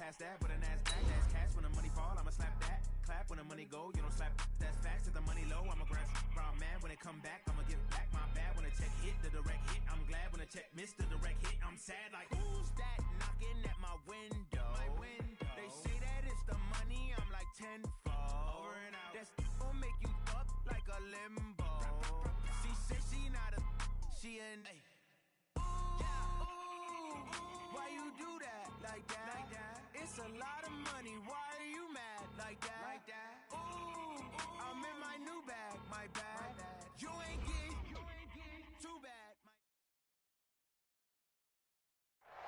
pass that, but an ass back, that's cash. When the money fall, I'ma slap that. Clap when the money go, you don't slap. That's facts. If the money low, I'ma grab brown man. When it come back, I'ma give back my bad. When the check hit, the direct hit. I'm glad when the check missed the direct hit. I'm sad like, who's that knocking at my window? They say that it's the money, I'm like tenfold. Over and out. That's gon' make you up like a limbo. She said she not a, she an a. Why you do that like that? Like that? It's a lot of money. Why are you mad like that? Like that? Ooh, I'm in my new bag. My bad. You ain't get too bad.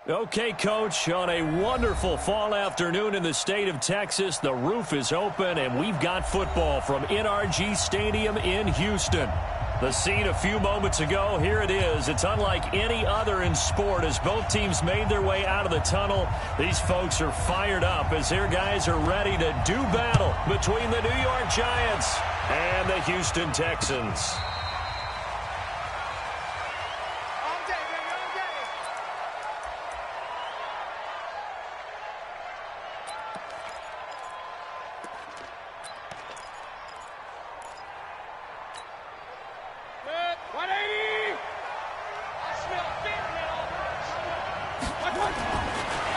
Okay, Coach, on a wonderful fall afternoon in the state of Texas, the roof is open, and we've got football from NRG Stadium in Houston. The scene a few moments ago, here it is. It's unlike any other in sport as both teams made their way out of the tunnel. These folks are fired up as their guys are ready to do battle between the New York Giants and the Houston Texans.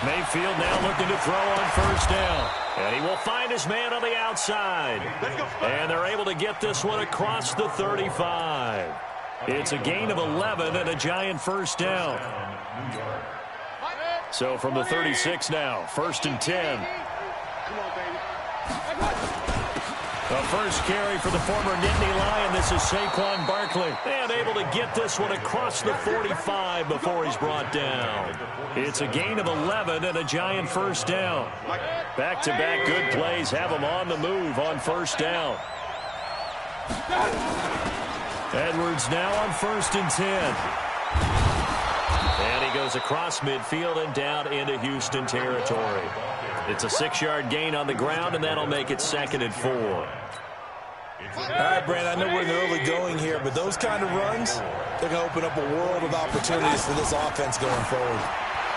Mayfield now looking to throw on first down. And he will find his man on the outside. And they're able to get this one across the 35. It's a gain of 11 and a Giant first down. So from the 36 now, 1st and 10. Come on, baby. The first carry for the former Nittany Lion. This is Saquon Barkley. And able to get this one across the 45 before he's brought down. It's a gain of 11 and a Giant first down. Back-to-back good plays have him on the move on first down. Edwards now on 1st and 10. And he goes across midfield and down into Houston territory. It's a 6-yard gain on the ground, and that'll make it 2nd and 4. All right, Brandon, I know we're in the early going here, but those kind of runs, they're going to open up a world of opportunities for this offense going forward.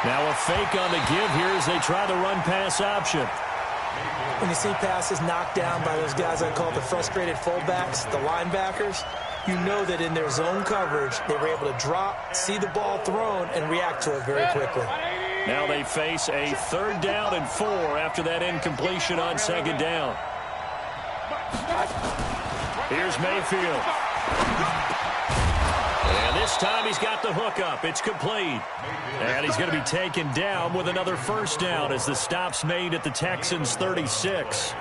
Now a fake on the give here as they try the run-pass option. When you see passes knocked down by those guys I call the frustrated fullbacks, the linebackers, you know that in their zone coverage, they were able to drop, see the ball thrown, and react to it very quickly. Now they face a 3rd down and 4 after that incompletion on 2nd down. Here's Mayfield. And this time he's got the hook up. It's complete. And he's going to be taken down with another first down as the stop's made at the Texans' 36.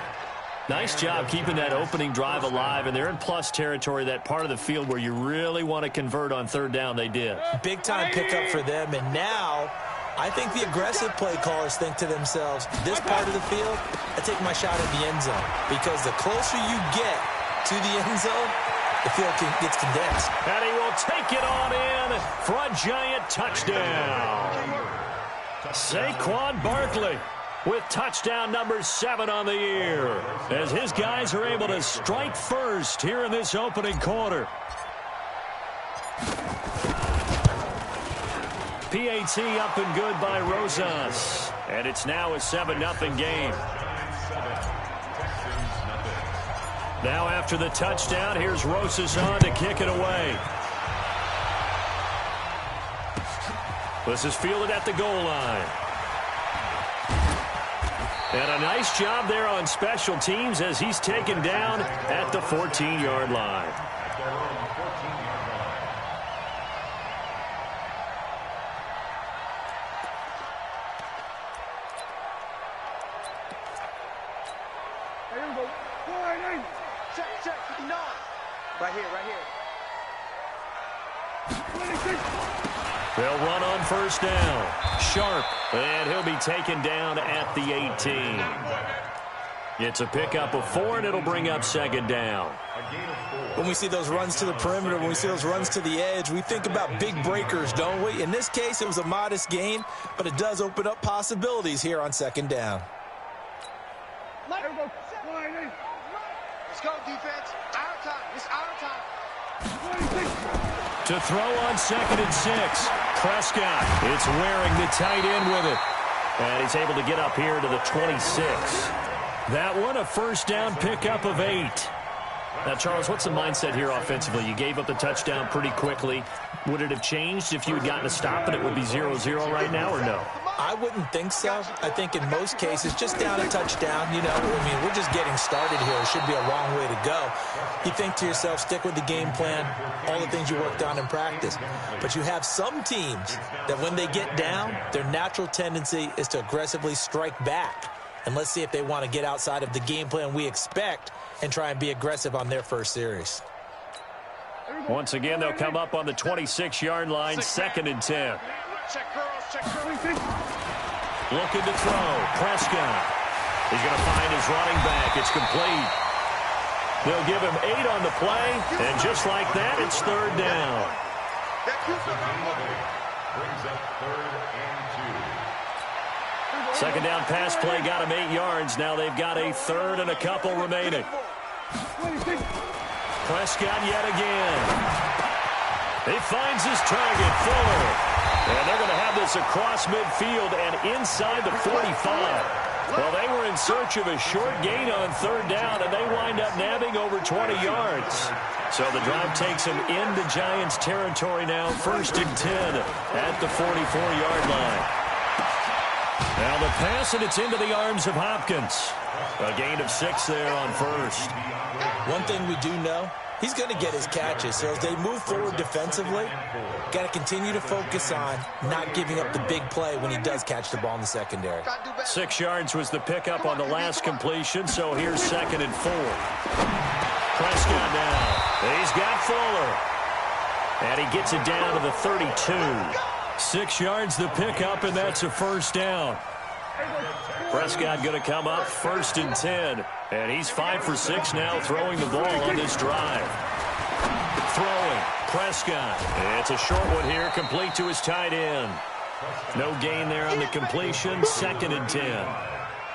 Nice job keeping that opening drive alive, and they're in plus territory, that part of the field where you really want to convert on 3rd down. They did. Big-time pickup for them, and now I think the aggressive play callers think to themselves, this part of the field, I take my shot at the end zone, because the closer you get to the end zone, the field gets condensed. And he will take it on in for a Giant touchdown. Saquon Barkley with touchdown number 7 on the year, as his guys are able to strike first here in this opening quarter. PAT up and good by Rosas, and it's now a 7-0 game. Now after the touchdown, here's Rosas on to kick it away. This is fielded at the goal line. And a nice job there on special teams as he's taken down at the 14-yard line. Here we go. Check. No. Right here. They'll run on first down. Sharp, and he'll be taken down at the 18. It's a pickup of 4, and it'll bring up 2nd down. When we see those runs to the perimeter, when we see those runs to the edge, we think about big breakers, don't we? In this case, it was a modest gain, but it does open up possibilities here on 2nd down. Let's go, defense. Our time. It's our time. To throw on 2nd and 6. Prescott, it's wearing the tight end with it. And he's able to get up here to the 26. That one, a first down pickup of 8. Now, Charles, what's the mindset here offensively? You gave up the touchdown pretty quickly. Would it have changed if you had gotten a stop and it would be 0-0 right now, or no? I wouldn't think so. I think in most cases, just down a touchdown, you know, I mean, we're just getting started here. It should be a long way to go. You think to yourself, stick with the game plan, all the things you worked on in practice. But you have some teams that when they get down, their natural tendency is to aggressively strike back. And let's see if they want to get outside of the game plan we expect and try and be aggressive on their first series. Once again, they'll come up on the 26-yard line, 2nd and 10. Looking to throw. Prescott. He's going to find his running back. It's complete. They'll give him 8 on the play, and just like that, it's 3rd down. Second down pass play got him 8 yards. Now they've got a 3rd and a couple remaining. Prescott yet again. He finds his target, Fuller. And they're going to have this across midfield and inside the 45. Well, they were in search of a short gain on 3rd down, and they wind up nabbing over 20 yards. So the drive takes them into Giants territory now, 1st and 10 at the 44-yard line. Now the pass, and it's into the arms of Hopkins. A gain of 6 there on 1st. One thing we do know, he's going to get his catches. So as they move forward defensively, got to continue to focus on not giving up the big play when he does catch the ball in the secondary. 6 yards was the pickup on the last completion, so here's 2nd and 4. Prescott now. He's got Fuller. And he gets it down to the 32. 6 yards the pickup, and that's a 1st down. Prescott going to come up 1st and 10. And he's 5 for 6 now throwing the ball on this drive. Throwing. Prescott. It's a short one here, complete to his tight end. No gain there on the completion, 2nd and 10.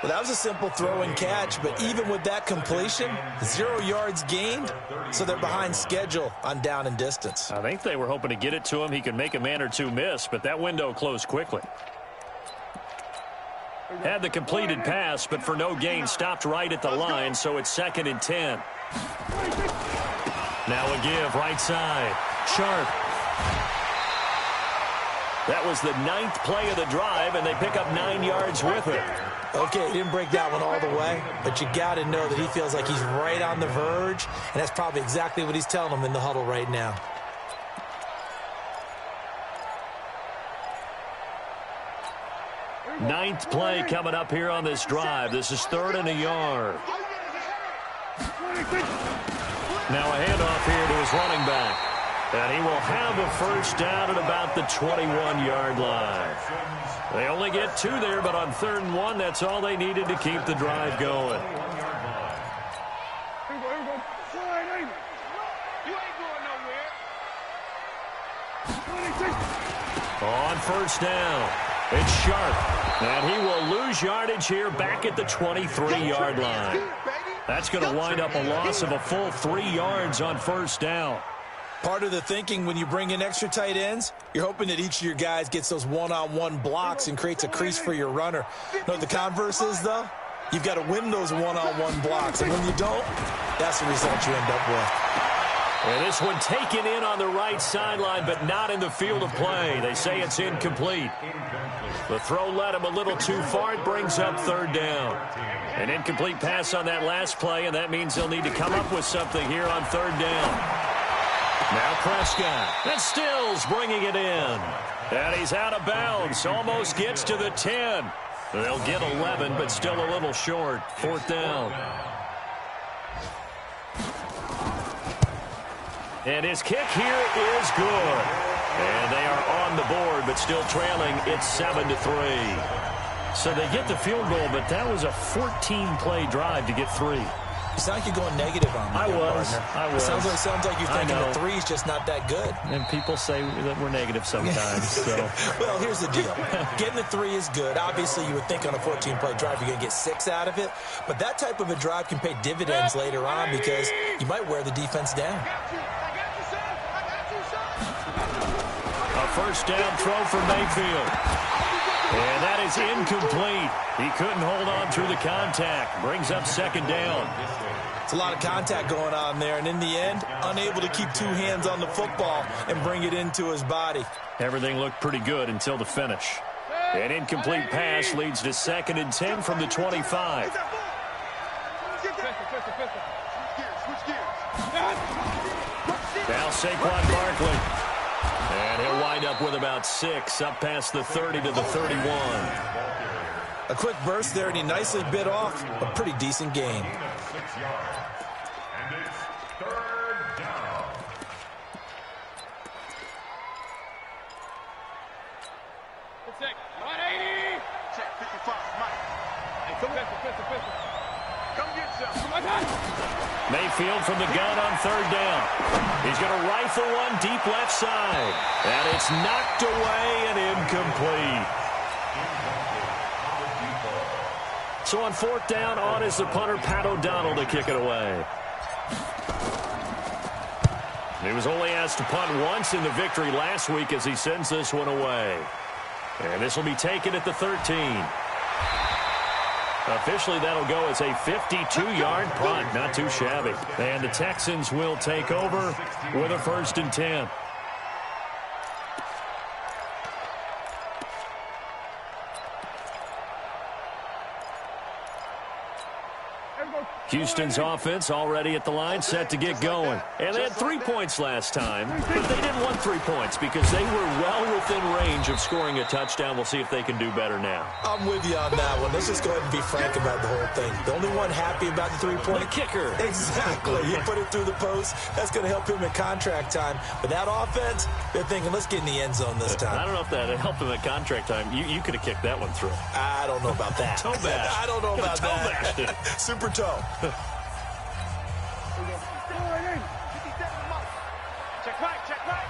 Well, that was a simple throw and catch, but even with that completion, 0 yards gained, so they're behind schedule on down and distance. I think they were hoping to get it to him. He could make a man or two miss, but that window closed quickly. Had the completed pass, but for no gain, stopped right at the line, so it's 2nd and 10. Now a give, right side. Sharp. That was the 9th play of the drive, and they pick up 9 yards with it. Okay, he didn't break that one all the way, but you got to know that he feels like he's right on the verge, and that's probably exactly what he's telling them in the huddle right now. Ninth play coming up here on this drive. This is 3rd and a yard. Now a handoff here to his running back. And he will have a 1st down at about the 21-yard line. They only get 2 there, but on 3rd and 1, that's all they needed to keep the drive going. On 1st down, it's Sharp. And he will lose yardage here back at the 23-yard line. That's going to wind up a loss of a full 3 yards on 1st down. Part of the thinking when you bring in extra tight ends, you're hoping that each of your guys gets those one-on-one blocks and creates a crease for your runner. You know what the converse is, though? You've got to win those one-on-one blocks, and when you don't, that's the result you end up with. And this one taken in on the right sideline, but not in the field of play. They say it's incomplete. The throw led him a little too far. It brings up 3rd down. An incomplete pass on that last play, and that means they'll need to come up with something here on 3rd down. Now Prescott. And Stills bringing it in. And he's out of bounds. Almost gets to the 10. They'll get 11, but still a little short. 4th down. And his kick here is good. And they are on the board, but still trailing. It's 7-3. So they get the field goal, but that was a 14-play drive to get 3. You sound like you're going negative on me. I was. It sounds like you're thinking the 3's just not that good. And people say that we're negative sometimes. So. Well, here's the deal. Getting the 3 is good. Obviously, you would think on a 14-play drive you're going to get 6 out of it. But that type of a drive can pay dividends later on because you might wear the defense down. A 1st down throw for Mayfield. And that is incomplete. He couldn't hold on through the contact. Brings up second down. It's a lot of contact going on there, and in the end, unable to keep two hands on the football and bring it into his body. Everything looked pretty good until the finish. An incomplete pass leads to 2nd and 10 from the 25. Now Saquon Barkley. And he'll wind up with about 6, up past the 30 to the 31. A quick burst there, and he nicely bit off a pretty decent gain. 6 yards. And it's 3rd down. Check, 180. Check, 55, Mike. Hey, come on. Come get some. Come on. Mayfield from the gun on 3rd down. He's going to rifle one deep left side. And it's knocked away and incomplete. So on 4th down, on is the punter, Pat O'Donnell, to kick it away. He was only asked to punt once in the victory last week as he sends this one away. And this will be taken at the 13. Officially, that'll go as a 52-yard punt. Not too shabby. And the Texans will take over with a 1st and 10. Houston's offense already at the line, set to get going. And they had 3 points last time, but they didn't want 3 points because they were well within range of scoring a touchdown. We'll see if they can do better now. I'm with you on that one. Let's just go ahead and be frank about the whole thing. The only one happy about the 3-point kicker. Exactly. He put it through the post. That's going to help him in contract time. But that offense, they're thinking, let's get in the end zone this time. I don't know if that helped him at contract time. You could have kicked that one through. I don't know about that. Toe bash. I don't know about toe that. Bashed it. Super toe. Check right, check right.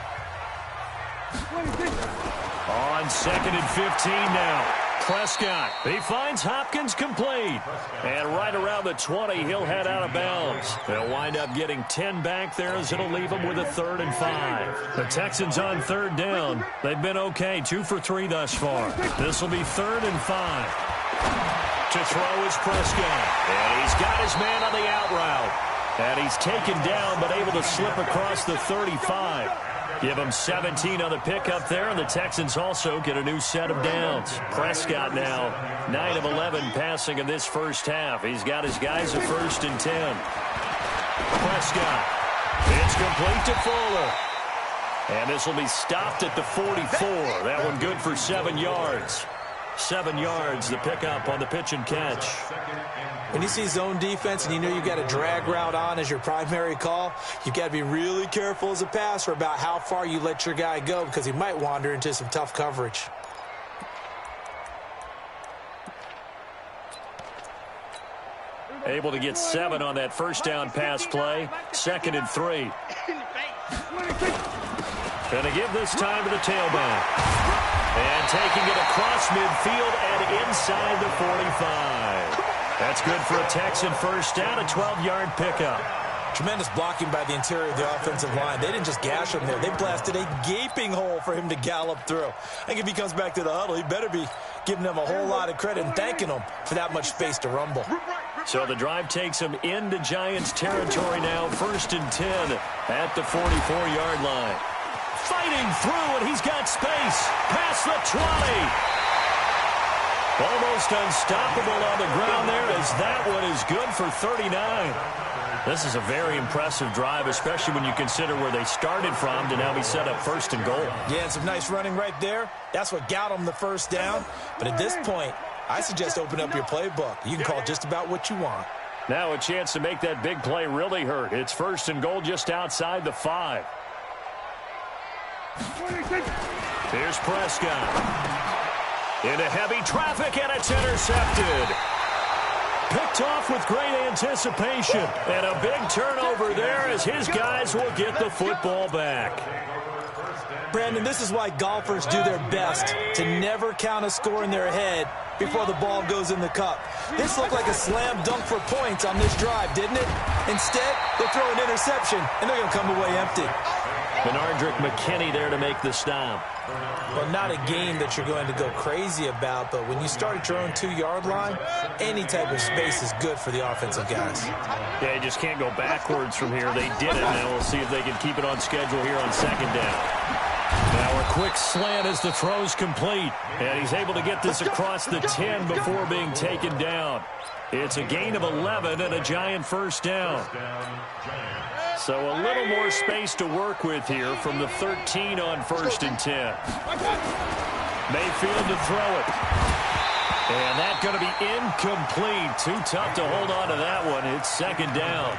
On 2nd and 15 now. Prescott, he finds Hopkins complete. And right around the 20, he'll head out of bounds. They'll wind up getting 10 back there as it'll leave them with a 3rd and 5. The Texans on 3rd down. They've been okay, 2 for 3 thus far. This will be 3rd and 5. To throw is Prescott. And he's got his man on the out route. And he's taken down, but able to slip across the 35. Give him 17 on the pickup there, and the Texans also get a new set of downs. Prescott now 9 of 11 passing in this first half. He's got his guys at 1st and 10. Prescott. It's complete to Fuller. And this will be stopped at the 44. That one good for 7 yards. 7 yards, the pickup on the pitch and catch. When you see zone defense and you know you've got a drag route on as your primary call, you've got to be really careful as a passer about how far you let your guy go because he might wander into some tough coverage. Able to get 7 on that first down pass play. 2nd and 3. Gonna give this time to the tailback. And taking it across midfield and inside the 45. That's good for a Texan first down, a 12-yard pickup. Tremendous blocking by the interior of the offensive line. They didn't just gash him there. They blasted a gaping hole for him to gallop through. I think if he comes back to the huddle, he better be giving them a whole lot of credit and thanking them for that much space to rumble. So the drive takes him into Giants territory now, 1st and 10 at the 44-yard line. Fighting through, and he's got space. Past the 20. Almost unstoppable on the ground there as that one is good for 39. This is a very impressive drive, especially when you consider where they started from to now be set up 1st and goal. Yeah, and some nice running right there. That's what got them the first down. But at this point, I suggest open up your playbook. You can call just about what you want. Now a chance to make that big play really hurt. It's 1st and goal just outside the 5. Here's Prescott. Into heavy traffic, and it's intercepted. Picked off with great anticipation. And a big turnover there as his guys will get the football back. Brandon, this is why golfers do their best to never count a score in their head before the ball goes in the cup. This looked like a slam dunk for points on this drive, didn't it? Instead, they'll throw an interception, and they're going to come away empty. Benardrick McKinney there to make the stop. Well, not a game that you're going to go crazy about, but when you start at your own 2-yard line, any type of space is good for the offensive guys. Yeah, you just can't go backwards from here. They did it. Now we'll see if they can keep it on schedule here on second down. Now a quick slant as the throw's complete. And he's able to get this across the 10 before being taken down. It's a gain of 11 and a Giant first down. So a little more space to work with here from the 13 on 1st and 10. Mayfield to throw it. And that's going to be incomplete. Too tough to hold on to that one. It's second down.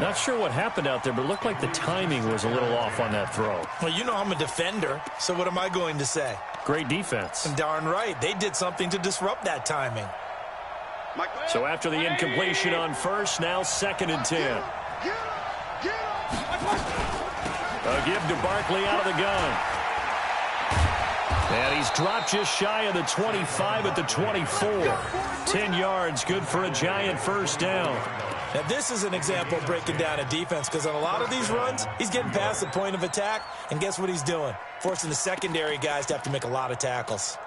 Not sure what happened out there, but it looked like the timing was a little off on that throw. Well, you know I'm a defender, so what am I going to say? Great defense. And darn right. They did something to disrupt that timing. So after the incompletion on 1st, now 2nd and 10. A give to Barkley out of the gun. And he's dropped just shy of the 25 at the 24. 10 yards, good for a Giant first down. Now, this is an example of breaking down a defense, because on a lot of these runs, he's getting past the point of attack, and guess what he's doing? Forcing the secondary guys to have to make a lot of tackles.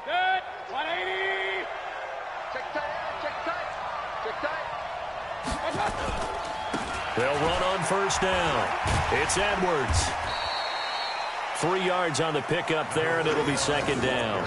Good. 180. Check tight. They'll run on first down. It's Edwards. 3 yards on the pickup there, and it'll be second down.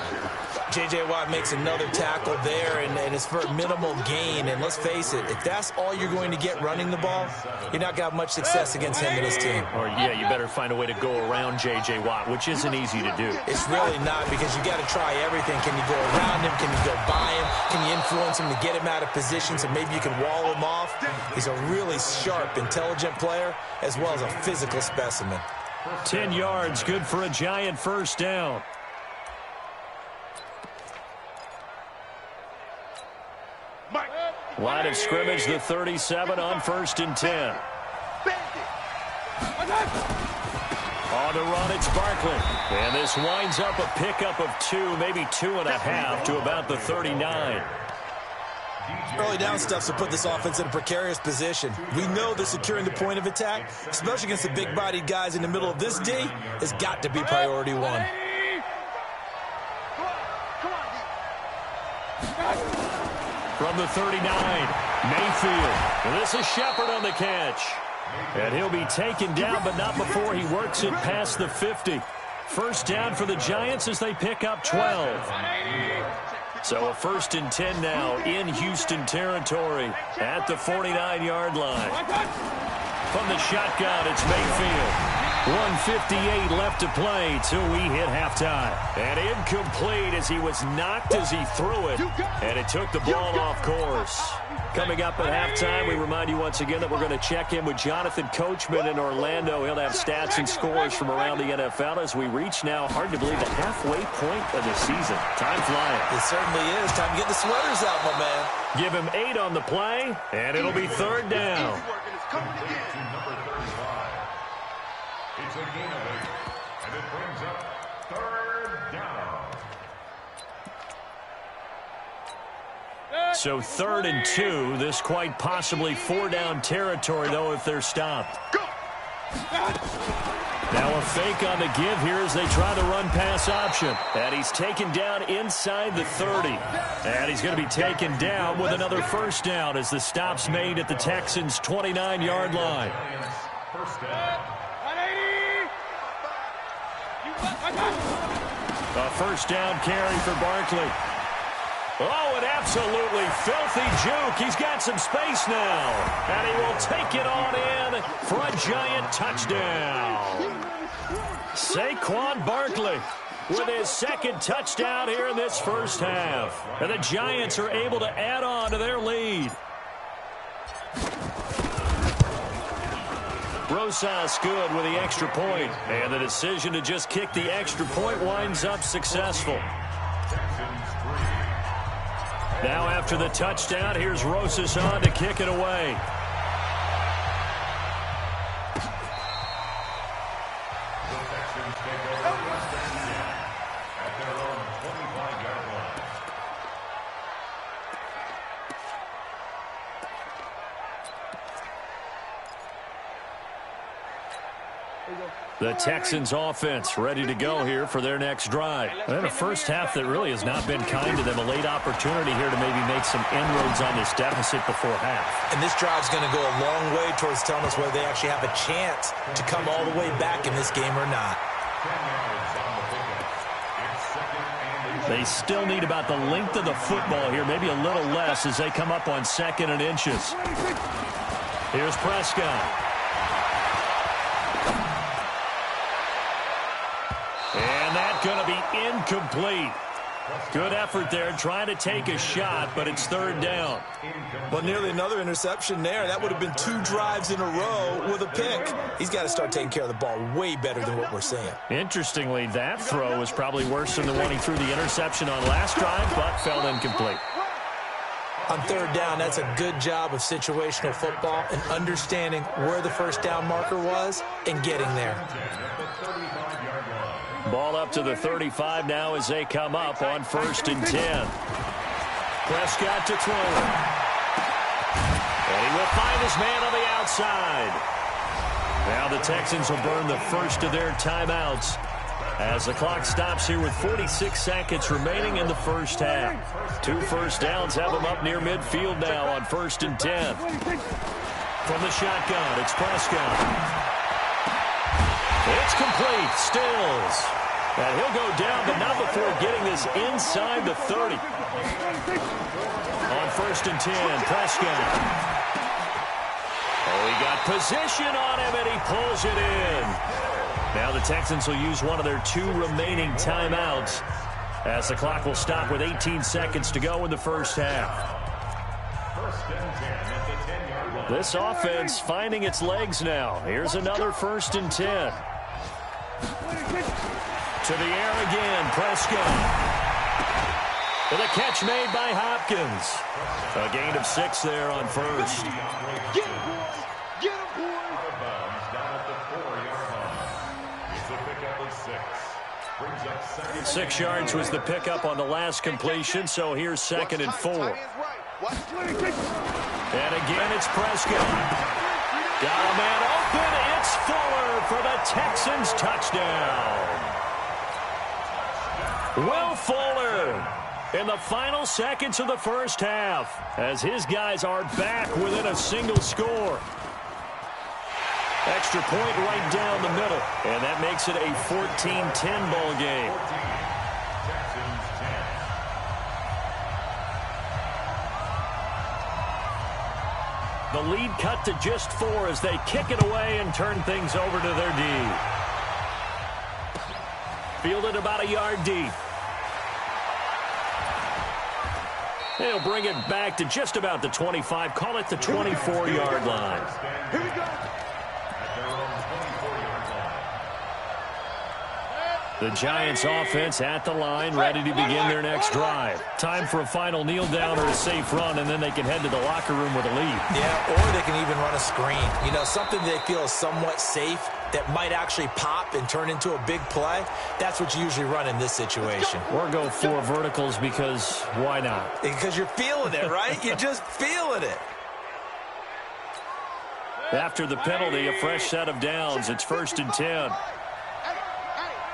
J.J. Watt makes another tackle there, and it's for a minimal gain. And let's face it, if that's all you're going to get running the ball, you're not going to have much success against him and his team. Or, yeah, you better find a way to go around J.J. Watt, which isn't easy to do. It's really not, because you got to try everything. Can you go around him? Can you go by him? Can you influence him to get him out of position so maybe you can wall him off? He's a really sharp, intelligent player, as well as a physical specimen. 10 yards, good for a Giant first down. Line of scrimmage, the 37 on 1st and 10. On the run, it's Barkley. And this winds up a pickup of 2, maybe 2.5 to about the 39. Early down stuff to put this offense in a precarious position. We know that securing the point of attack, especially against the big-bodied guys in the middle of this D, has got to be priority one. From the 39, Mayfield. And this is Shepard on the catch. And he'll be taken down, but not before he works it past the 50. First down for the Giants as they pick up 12. So a 1st and 10 now in Houston territory at the 49-yard line. From the shotgun, it's Mayfield. 1:58 left to play till we hit halftime. And incomplete as he was knocked as he threw it. And it took the ball off course. Coming up at halftime, we remind you once again that we're going to check in with Jonathan Coachman in Orlando. He'll have stats and scores from around the NFL as we reach now, hard to believe, the halfway point of the season. Time flying. It certainly is. Time to get the sweaters out, my man. Give him 8 on the play, and it'll be third down. It's a gain of 8, and it brings up third down. So 3rd and 2, this quite possibly 4-down territory, though, if they're stopped. Now a fake on the give here as they try the run-pass option. And he's taken down inside the 30. And he's going to be taken down with another first down as the stop's made at the Texans' 29-yard line. First down. A first down carry for Barkley. Oh, an absolutely filthy juke. He's got some space now. And he will take it on in for a Giant touchdown. Saquon Barkley with his 2nd touchdown here in this first half. And the Giants are able to add on to their lead. Rosas good with the extra point. And the decision to just kick the extra point winds up successful. Now after the touchdown, here's Rosas on to kick it away. The Texans take over first and 10 at their own 25-yard line. The Texans offense ready to go here for their next drive. And a first half that really has not been kind to them. A late opportunity here to maybe make some inroads on this deficit before half. And this drive's going to go a long way towards telling us whether they actually have a chance to come all the way back in this game or not. They still need about the length of the football here, maybe a little less as they come up on 2nd and inches. Here's Prescott. And that's going to be incomplete. Good effort there trying to take a shot, but it's 3rd down. Well, nearly another interception there. That would have been 2 drives in a row with a pick. He's got to start taking care of the ball way better than what we're seeing. Interestingly, that throw was probably worse than the one he threw the interception on last drive, but fell incomplete. On 3rd down, that's a good job of situational football and understanding where the first down marker was and getting there. Ball up to the 35 now as they come up on 1st and 10. Prescott to throw it. And he will find his man on the outside. Now the Texans will burn the first of their timeouts as the clock stops here with 46 seconds remaining in the first half. 2 first downs have them up near midfield now on 1st and 10. From the shotgun, it's Prescott. It's complete. Stills. And he'll go down, but not before getting this inside the 30. On 1st and 10, Prescott. Oh, he got position on him, and he pulls it in. Now the Texans will use one of their 2 remaining timeouts as the clock will stop with 18 seconds to go in the first half. This offense finding its legs now. Here's another 1st and 10. To the air again, Prescott. With a catch made by Hopkins. A gain of 6 there on 1st. Get him, boys! Get him, boys! It's a pickup of 6. 6 yards was the pickup on the last completion, so here's 2nd and 4. And again, it's Prescott. Got a man open. It's Fuller for the Texans touchdown. Will Fuller in the final seconds of the first half as his guys are back within a single score. Extra point right down the middle, and that makes it a 14-10 ball game. The lead cut to just 4 as they kick it away and turn things over to their D. Fielded about a yard deep. They'll bring it back to just about the 25. Call it the 24-yard line. Here we go. The Giants offense at the line, ready to begin their next drive. Time for a final kneel down or a safe run, and then they can head to the locker room with a lead. Yeah, or they can even run a screen. You know, something they feel is somewhat safe that might actually pop and turn into a big play. That's what you usually run in this situation. Or go 4 verticals because why not? Because you're feeling it, right? You're just feeling it. After the penalty, a fresh set of downs. It's 1st and 10.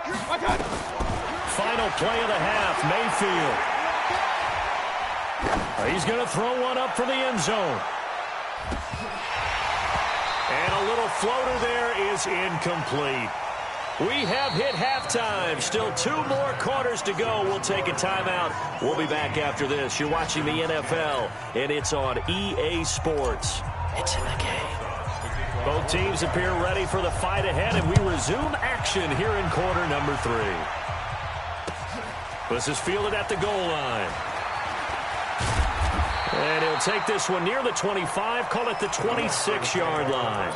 Final play of the half, Mayfield. He's going to throw one up for the end zone. And a little floater there is incomplete. We have hit halftime. Still 2 more quarters to go. We'll take a timeout. We'll be back after this. You're watching the NFL, and it's on EA Sports. It's in the game. Both teams appear ready for the fight ahead, and we resume action here in quarter number 3. This is fielded at the goal line. And he'll take this one near the 25, call it the 26-yard line.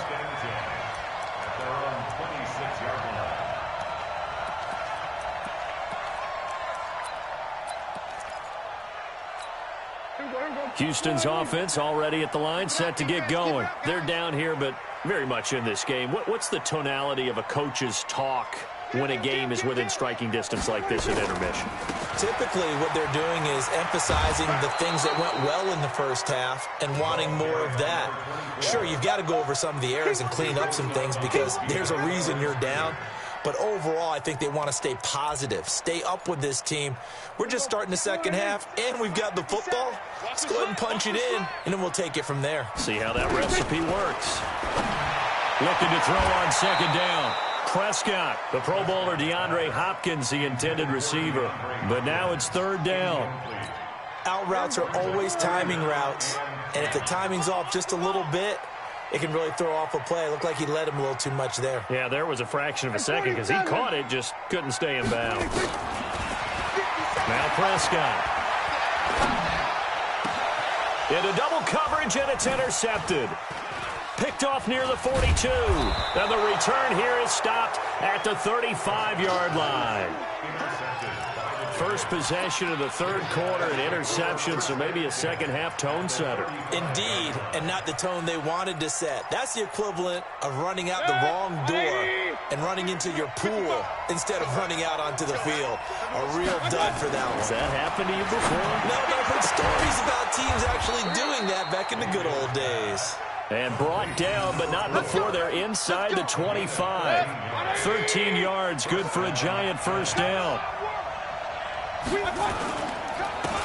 Houston's offense already at the line, set to get going. They're down here, but very much in this game. What's the tonality of a coach's talk when a game is within striking distance like this at intermission? Typically, what they're doing is emphasizing the things that went well in the first half and wanting more of that. Sure, you've got to go over some of the errors and clean up some things because there's a reason you're down. But overall, I think they want to stay positive, stay up with this team. We're just starting the second half, and we've got the football. Let's go ahead and punch it in, and then we'll take it from there. See how that recipe works. Looking to throw on second down. Prescott, the Pro Bowler DeAndre Hopkins, the intended receiver. But now it's third down. Out routes are always timing routes, and if the timing's off just a little bit, it can really throw off a play. It looked like he led him a little too much there. Yeah, there was a fraction of a second because he caught it, just couldn't stay in bounds. Now Prescott. Into double coverage, and it's intercepted. Picked off near the 42. And the return here is stopped at the 35-yard line. First possession of the third quarter, an interception, so maybe a second-half tone setter. Indeed, and not the tone they wanted to set. That's the equivalent of running out the wrong door and running into your pool instead of running out onto the field. A real dud for that one. Has that happened to you before? No, but I've heard stories about teams actually doing that back in the good old days. And brought down, but not before they're inside the 25. 13 yards, good for a Giant first down.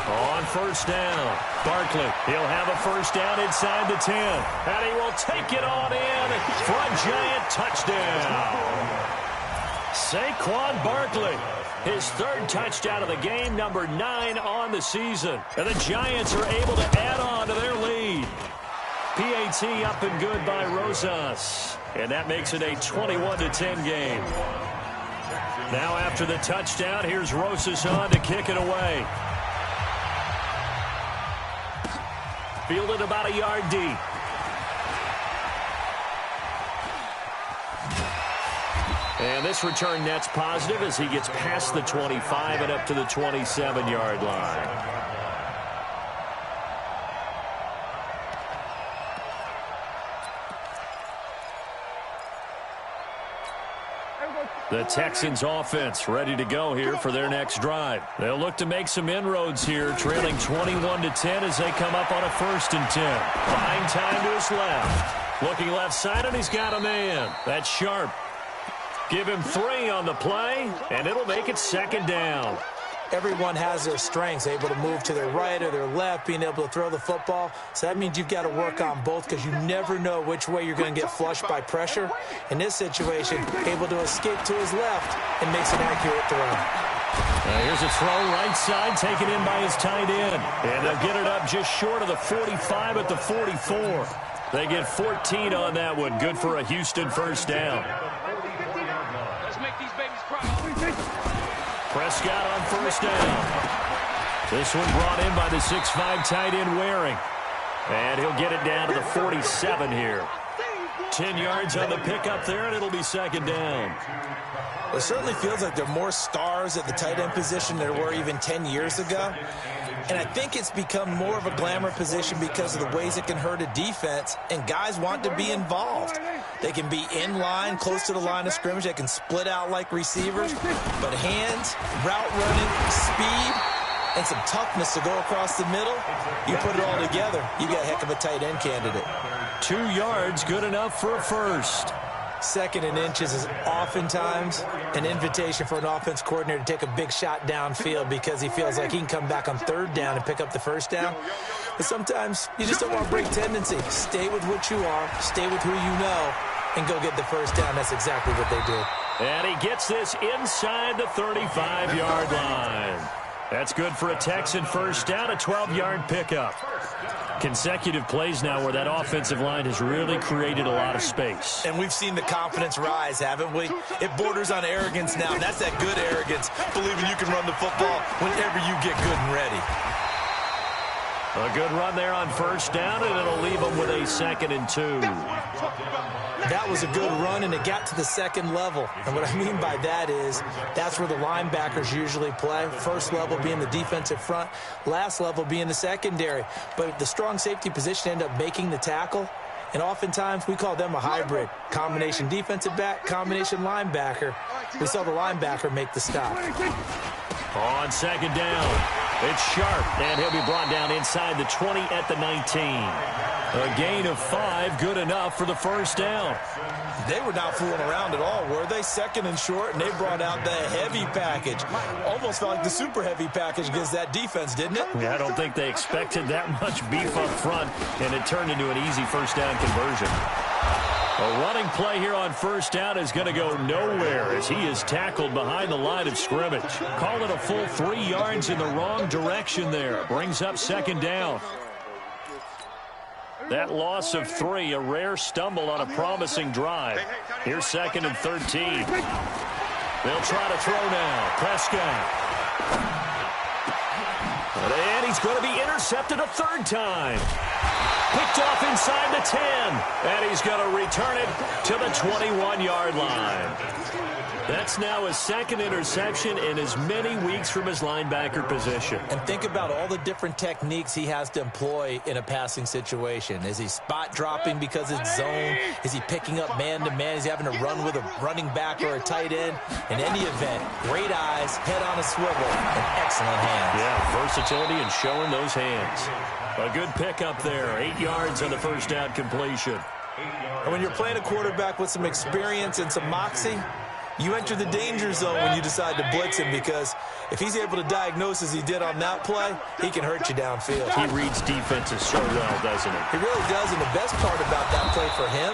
On first down, Barkley, he'll have a first down inside the 10. And he will take it on in for a Giant touchdown. Saquon Barkley, his third touchdown of the game, number 9 on the season. And the Giants are able to add on to their lead. PAT up and good by Rosas. And that makes it a 21-10 game. Now after the touchdown, here's Rosas on to kick it away. Fielded about a yard deep. And this return net's positive as he gets past the 25 and up to the 27-yard line. The Texans offense ready to go here for their next drive. They'll look to make some inroads here, trailing 21-10 as they come up on a 1st and 10. Buying time to his left. Looking left side, and he's got a man. That's Sharp. Give him 3 on the play, and it'll make it second down. Everyone has their strengths, able to move to their right or their left, being able to throw the football. So that means you've got to work on both because you never know which way you're going to get flushed by pressure. In this situation, able to escape to his left and makes an accurate throw. Here's a throw right side, taken in by his tight end. And they'll get it up just short of the 45 at the 44. They get 14 on that one. Good for a Houston first down. Let's make these babies cry. Prescott on first down. This one brought in by the 6'5" tight end Waring. And he'll get it down to the 47 here. 10 yards on the pickup there, and it'll be second down. It certainly feels like there are more stars at the tight end position than there were even 10 years ago. And I think it's become more of a glamour position because of the ways it can hurt a defense, and guys want to be involved. They can be in line, close to the line of scrimmage. They can split out like receivers. But hands, route running, speed, and some toughness to go across the middle, you put it all together, you got a heck of a tight end candidate. 2 yards, good enough for a first. 2nd and inches is oftentimes an invitation for an offense coordinator to take a big shot downfield because he feels like he can come back on 3rd down and pick up the first down. But sometimes you just don't want to break tendency. Stay with what you are, stay with who you know, and go get the first down. That's exactly what they did. And he gets this inside the 35-yard line. That's good for a Texan first down, a 12-yard pickup. Consecutive plays now where that offensive line has really created a lot of space. And we've seen the confidence rise, haven't we? It borders on arrogance now. That's that good arrogance, believing you can run the football whenever you get good and ready. A good run there on first down, and it'll leave them with a 2nd and 2. That was a good run, and it got to the 2nd level. And what I mean by that is that's where the linebackers usually play. First level being the defensive front, last level being the secondary. But the strong safety position ended up making the tackle, And oftentimes, we call them a hybrid. Combination defensive back, combination linebacker. We saw the linebacker make the stop. On second down, it's Sharp, and he'll be brought down inside the 20 at the 19. A gain of 5, good enough for the first down. They were not fooling around at all, were they? Second and short, and they brought out the heavy package. Almost felt like the super heavy package against that defense, didn't it? Yeah, I don't think they expected that much beef up front, and it turned into an easy first down conversion. A running play here on first down is going to go nowhere as he is tackled behind the line of scrimmage. Call it a full 3 yards in the wrong direction there. Brings up second down. That loss of 3, a rare stumble on a promising drive. Here's second and 13. They'll try to throw now. Prescott. And he's going to be intercepted a third time. Picked off inside the 10. And he's going to return it to the 21-yard line. That's now his second interception in as many weeks from his linebacker position. And think about all the different techniques he has to employ in a passing situation. Is he spot dropping because it's zone? Is he picking up man-to-man? Is he having to run with a running back or a tight end? In any event, great eyes, head on a swivel, and excellent hands. Yeah, versatility and showing those hands. A good pickup there. 8 yards on the first down completion. And when you're playing a quarterback with some experience and some moxie, you enter the danger zone when you decide to blitz him, because if he's able to diagnose as he did on that play, he can hurt you downfield. He reads defenses so well, doesn't he? He really does, and the best part about that play for him,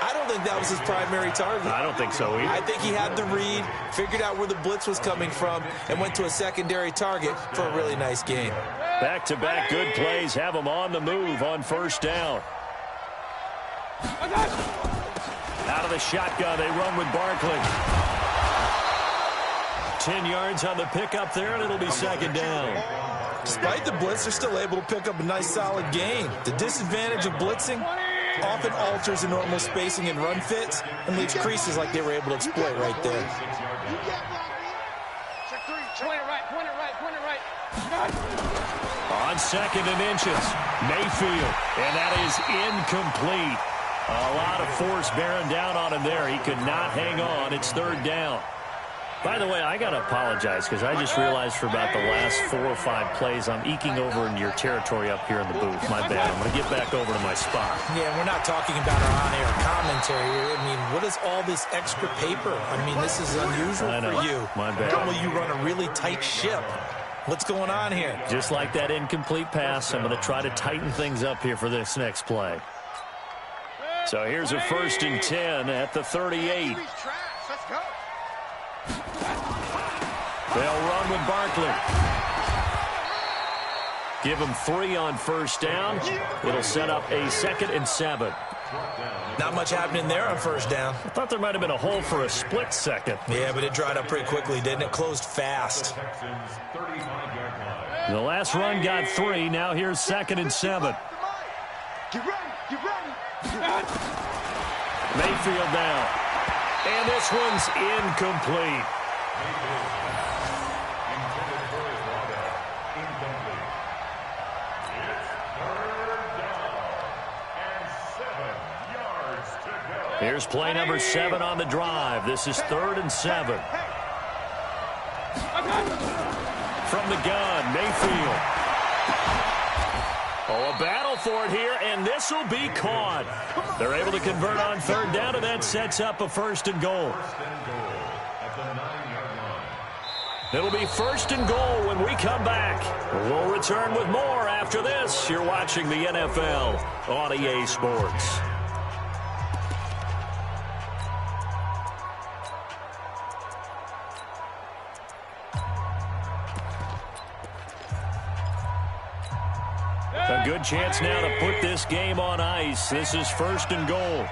I don't think that was his primary target. I don't think so either. I think he had the read, figured out where the blitz was coming from, and went to a secondary target for a really nice game. Back-to-back good plays have him on the move on first down. Out of the shotgun, they run with Barkley. 10 yards on the pickup there, and it'll be second down. Despite the blitz, they're still able to pick up a nice, solid gain. The disadvantage of blitzing often alters the normal spacing and run fits and leaves creases like they were able to exploit right there. On second and inches, Mayfield, and that is incomplete. A lot of force bearing down on him there. He could not hang on. It's third down. By the way, I got to apologize because I just realized for about the last 4 or 5 plays I'm eking over into your territory up here in the booth. My bad. I'm going to get back over to my spot. Yeah, we're not talking about our on-air commentary here. I mean, what is all this extra paper? I mean, this is unusual for you. My bad. Normally you run a really tight ship. What's going on here? Just like that incomplete pass, I'm going to try to tighten things up here for this next play. So here's a first and 10 at the 38. They'll run with Barkley. Give him 3 on first down. It'll set up a second and 7. Not much happening there on first down. I thought there might have been a hole for a split second. Yeah, but it dried up pretty quickly, didn't it? Closed fast. The last run got 3. Now here's second and 7. Get ready, get ready. Mayfield now. And this one's incomplete. Here's play number 7 on the drive. This is 3rd and 7. From the gun, Mayfield. Oh, a battle for it here, and this will be caught. They're able to convert on 3rd down, and that sets up a 1st and goal. It'll be 1st and goal when we come back. We'll return with more after this. You're watching the NFL on EA Sports. A good chance now to put this game on ice. This is 1st and goal.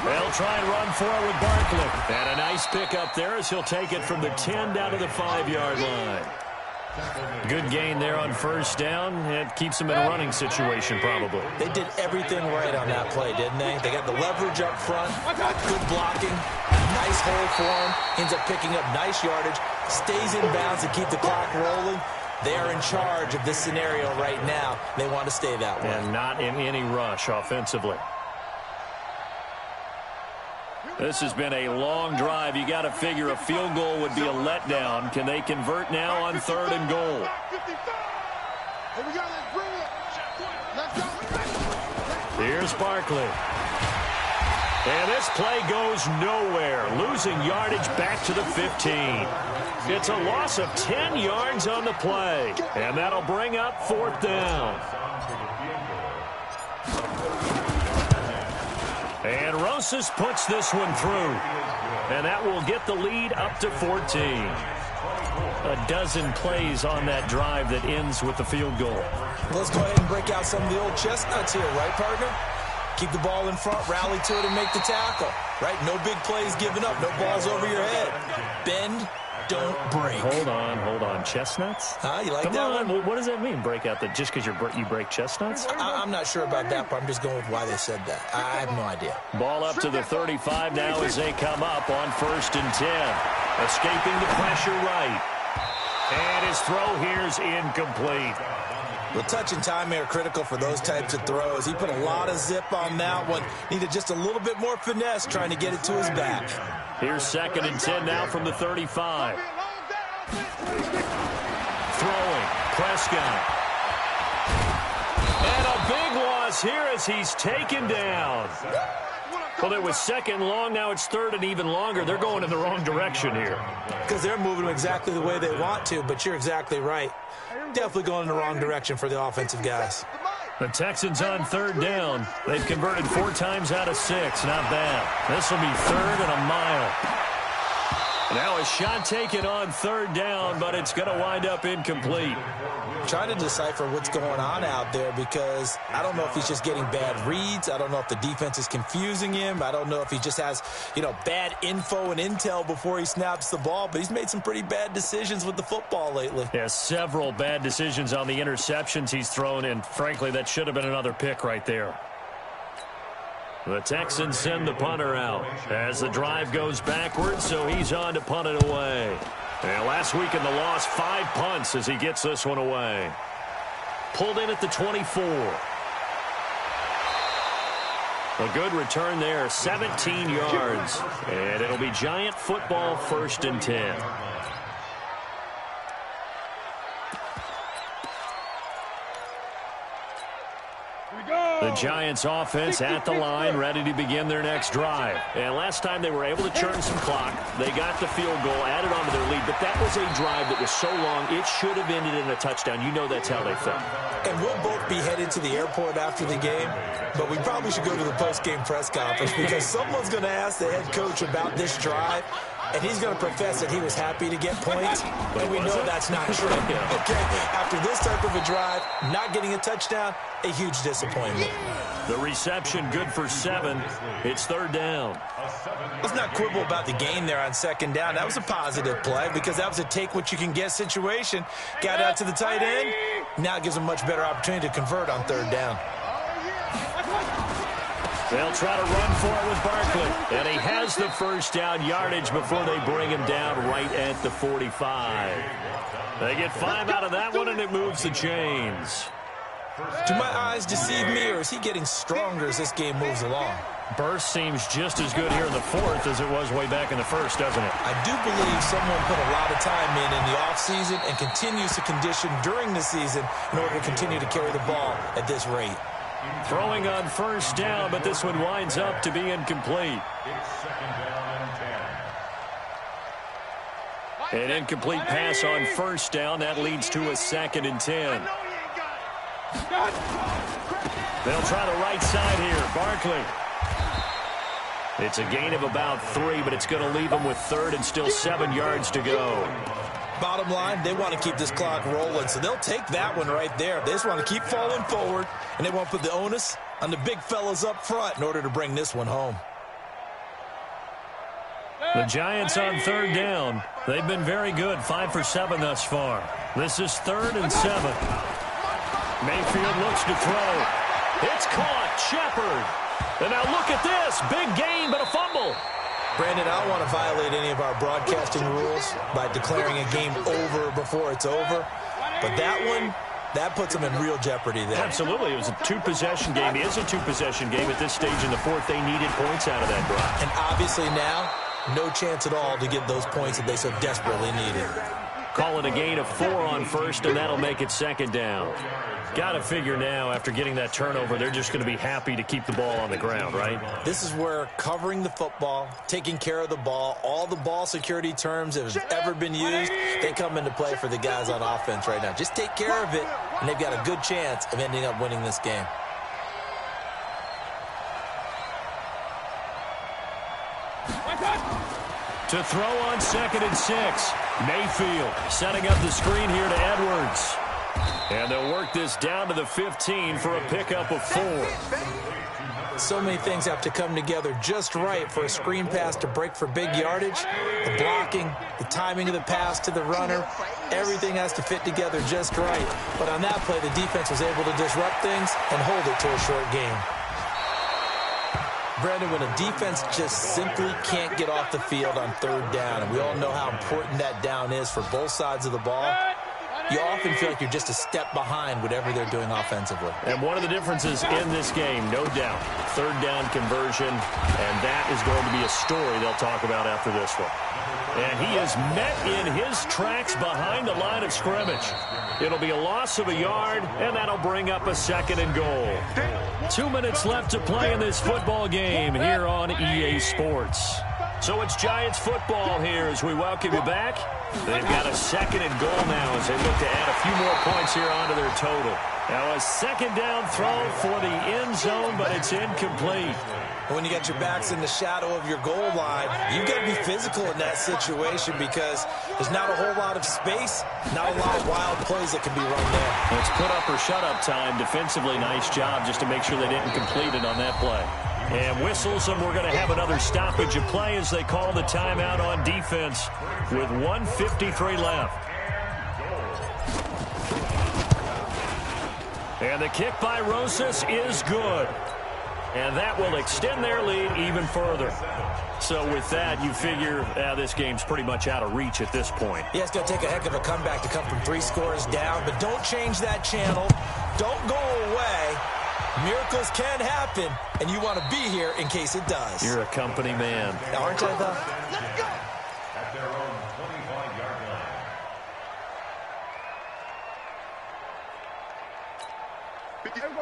They'll try and run forward with Barkley. And a nice pickup there as he'll take it from the 10 down to the 5-yard line. Good gain there on 1st down. It keeps them in a running situation probably. They did everything right on that play, didn't they? They got the leverage up front, good blocking, nice hole for him, ends up picking up nice yardage, stays in bounds to keep the clock rolling. They are in charge of this scenario right now. They want to stay that way. And not in any rush offensively. This has been a long drive. You got to figure a field goal would be a letdown. Can they convert now on 3rd and goal? Here's Barkley. And this play goes nowhere, losing yardage back to the 15. It's a loss of 10 yards on the play, and that'll bring up 4th down. And Rosas puts this one through, and that will get the lead up to 14. A dozen plays on that drive that ends with the field goal. Let's go ahead and break out some of the old chestnuts here, right, partner? Keep the ball in front, rally to it, and make the tackle, right? No big plays given up, no balls over your head. Bend, don't break. Hold on. Chestnuts? Huh? You like Come that on. one? What does that mean, break out the, just because you break chestnuts? I'm not sure about that, but I'm just going with why they said that. I have no idea. Ball up to the 35 now as they come up on 1st and 10. Escaping the pressure right. And his throw here's incomplete. Well, touch and timing are critical for those types of throws. He put a lot of zip on that one. Needed just a little bit more finesse trying to get it to his back. Here's 2nd and 10 now from the 35. Throwing. Prescott. And a big loss here as he's taken down. Well, it was 2nd long. Now it's 3rd and even longer. They're going in the wrong direction here. Because they're moving exactly the way they want to, but you're exactly right. Definitely going in the wrong direction for the offensive guys. The Texans on 3rd down. They've converted 4 times out of 6. Not bad. This will be 3rd and a mile. Now a shot taken on 3rd down, but it's going to wind up incomplete. Trying to decipher what's going on out there because I don't know if he's just getting bad reads. I don't know if the defense is confusing him. I don't know if he just has, bad info and intel before he snaps the ball. But he's made some pretty bad decisions with the football lately. Yeah, several bad decisions on the interceptions he's thrown, and frankly, that should have been another pick right there. The Texans send the punter out as the drive goes backwards, so he's on to punt it away. And last week in the loss, 5 punts as he gets this one away. Pulled in at the 24. A good return there, 17 yards. And it'll be Giant football, 1st and 10. The Giants offense at the line, ready to begin their next drive. And last time they were able to churn some clock. They got the field goal, added on to their lead. But that was a drive that was so long, it should have ended in a touchdown. You know that's how they felt. And we'll both be headed to the airport after the game. But we probably should go to the post-game press conference because someone's going to ask the head coach about this drive. And he's going to profess that he was happy to get points, and we know that's not true. Okay, after this type of a drive, not getting a touchdown, a huge disappointment. The reception good for 7. It's 3rd down. Let's not quibble about the gain there on 2nd down. That was a positive play because that was a take-what-you-can-get situation. Got out to the tight end. Now it gives him a much better opportunity to convert on 3rd down. They'll try to run for it with Barkley. And he has the 1st down yardage before they bring him down right at the 45. They get 5 out of that one, and it moves the chains. Do my eyes deceive me, or is he getting stronger as this game moves along? Burst seems just as good here in the 4th as it was way back in the 1st, doesn't it? I do believe someone put a lot of time in the offseason and continues to condition during the season in order to continue to carry the ball at this rate. Throwing on 1st down, but this one winds up to be incomplete. An incomplete pass on 1st down. That leads to a 2nd and 10. They'll try the right side here. Barkley. It's a gain of about 3, but it's going to leave them with 3rd and still 7 yards to go. Bottom line, they want to keep this clock rolling, so they'll take that one right there. They just want to keep falling forward, and they want to put the onus on the big fellas up front in order to bring this one home. The Giants on 3rd down. They've been very good, 5 for 7 thus far. This is 3rd and 7. Mayfield looks to throw. It's caught. Shepard. And now look at this. Big gain, but a fumble. Brandon, I don't want to violate any of our broadcasting rules by declaring a game over before it's over. But that one, that puts them in real jeopardy there. Absolutely. It was a two-possession game. It is a two-possession game. At this stage in the fourth, they needed points out of that drive. And obviously now, no chance at all to get those points that they so desperately needed. Call it a gain of 4 on first, and that'll make it second down. Got to figure now, after getting that turnover, they're just going to be happy to keep the ball on the ground, right? This is where covering the football, taking care of the ball, all the ball security terms that have ever been used, they come into play for the guys on offense right now. Just take care of it, and they've got a good chance of ending up winning this game. To throw on 2nd and 6. Mayfield setting up the screen here to Edwards. And they'll work this down to the 15 for a pickup of 4. So many things have to come together just right for a screen pass to break for big yardage. The blocking, the timing of the pass to the runner, everything has to fit together just right. But on that play, the defense was able to disrupt things and hold it to a short game. Brandon, when a defense just simply can't get off the field on 3rd down, and we all know how important that down is for both sides of the ball, you often feel like you're just a step behind whatever they're doing offensively. And one of the differences in this game, no doubt, 3rd down conversion, and that is going to be a story they'll talk about after this one. And he is met in his tracks behind the line of scrimmage. It'll be a loss of a yard, and that'll bring up a 2nd and goal. 2 minutes left to play in this football game here on EA Sports. So it's Giants football here as we welcome you back. They've got a 2nd and goal now as they look to add a few more points here onto their total. Now a 2nd down throw for the end zone, but it's incomplete. When you got your backs in the shadow of your goal line, you've got to be physical in that situation because there's not a whole lot of space, not a lot of wild plays that can be run there. It's put up or shut up time. Defensively, nice job just to make sure they didn't complete it on that play. And whistles, and we're going to have another stoppage of play as they call the timeout on defense with 1:53 left. And the kick by Rosas is good. And that will extend their lead even further. So with that, you figure this game's pretty much out of reach at this point. Yeah, it's going to take a heck of a comeback to come from 3 scores down, but don't change that channel. Don't go away. Miracles can happen, and you want to be here in case it does. You're a company man. Aren't I, though? Let's go. At their own 25-yard line.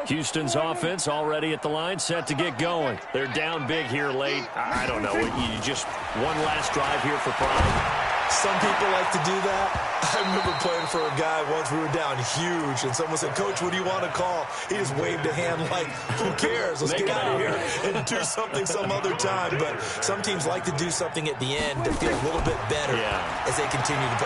Houston's offense already at the line, set to get going. They're down big here late. I don't know. You just one last drive here for pride. Some people like to do that. I remember playing for a guy once. We were down huge, and someone said, "Coach, what do you want to call?" He just waved a hand like, who cares? Let's get out of here and do something some other time. But some teams like to do something at the end to feel a little bit better as they continue to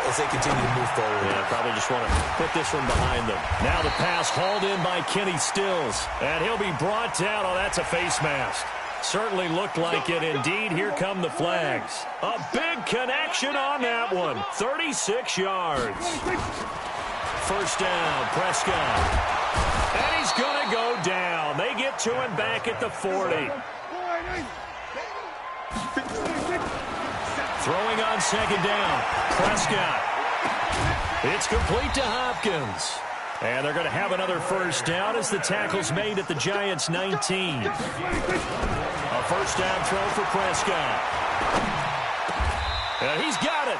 move forward. Yeah, probably just want to put this one behind them. Now the pass hauled in by Kenny Stills, and he'll be brought down. Oh, that's a face mask. Certainly looked like it. Indeed, here come the flags. A big connection on that one. 36 yards. First down, Prescott. And he's going to go down. They get to him back at the 40. Throwing on 2nd down, Prescott. It's complete to Hopkins. And they're going to have another first down as the tackle's made at the Giants' 19. A first down throw for Prescott. And he's got it.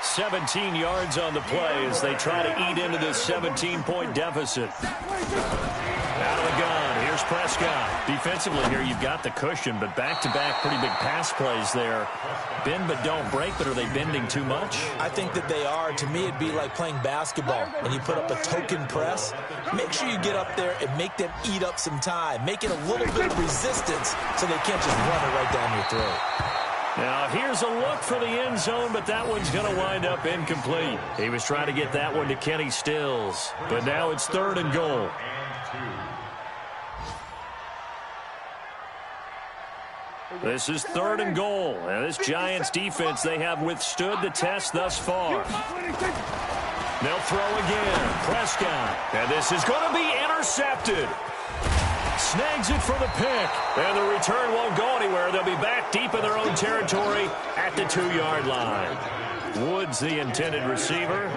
17 yards on the play as they try to eat into this 17-point deficit. Out of the gun, here's Prescott. Defensively here, you've got the cushion, but back-to-back pretty big pass plays there. Bend but don't break, but are they bending too much? I think that they are. To me, it'd be like playing basketball, and you put up a token press. Make sure you get up there and make them eat up some time. Make it a little bit of resistance so they can't just run it right down your throat. Now, here's a look for the end zone, but that one's going to wind up incomplete. He was trying to get that one to Kenny Stills, but now it's 3rd and goal. This is 3rd and goal. Now, this Giants defense, they have withstood the test thus far. They'll throw again. Prescott. And this is going to be intercepted. Snags it for the pick. And the return won't go anywhere. They'll be back deep in their own territory at the 2-yard line. Woods, the intended receiver.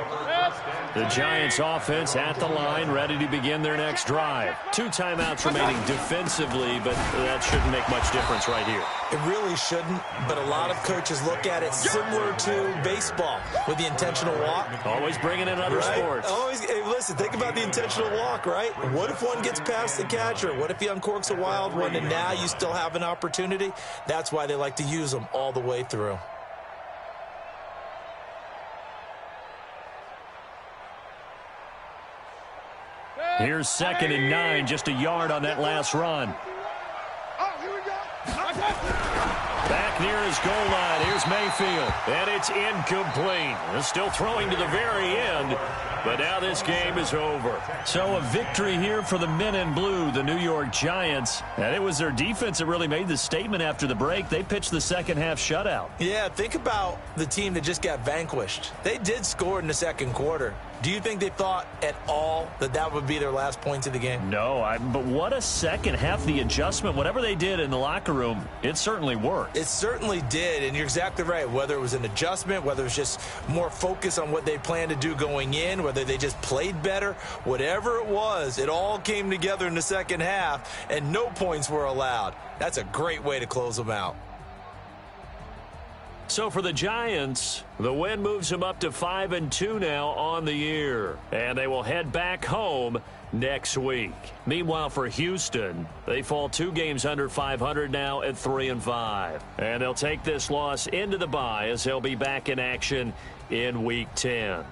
The Giants offense at the line, ready to begin their next drive. 2 timeouts remaining defensively, but that shouldn't make much difference right here. It really shouldn't, but a lot of coaches look at it similar to baseball with the intentional walk. Always bringing in other sports. Always, hey, listen, think about the intentional walk, right? What if one gets past the catcher? What if he uncorks a wild one and now you still have an opportunity? That's why they like to use them all the way through. Here's 2nd and 9, just a yard on that last run. Back near his goal line. Here's Mayfield. And it's incomplete. They're still throwing to the very end. But now this game is over. So a victory here for the men in blue, the New York Giants. And it was their defense that really made the statement after the break. They pitched the second half shutout. Yeah, think about the team that just got vanquished. They did score in the second quarter. Do you think they thought at all that that would be their last points of the game? No, but what a second half. The adjustment, whatever they did in the locker room, it certainly worked. It certainly did, and you're exactly right. Whether it was an adjustment, whether it was just more focus on what they planned to do going in, whether they just played better, whatever it was, it all came together in the second half, and no points were allowed. That's a great way to close them out. So for the Giants, the win moves them up to 5-2 now on the year. And they will head back home next week. Meanwhile, for Houston, they fall 2 games under 500 now at 3-5. And they'll take this loss into the bye as they'll be back in action in Week 10.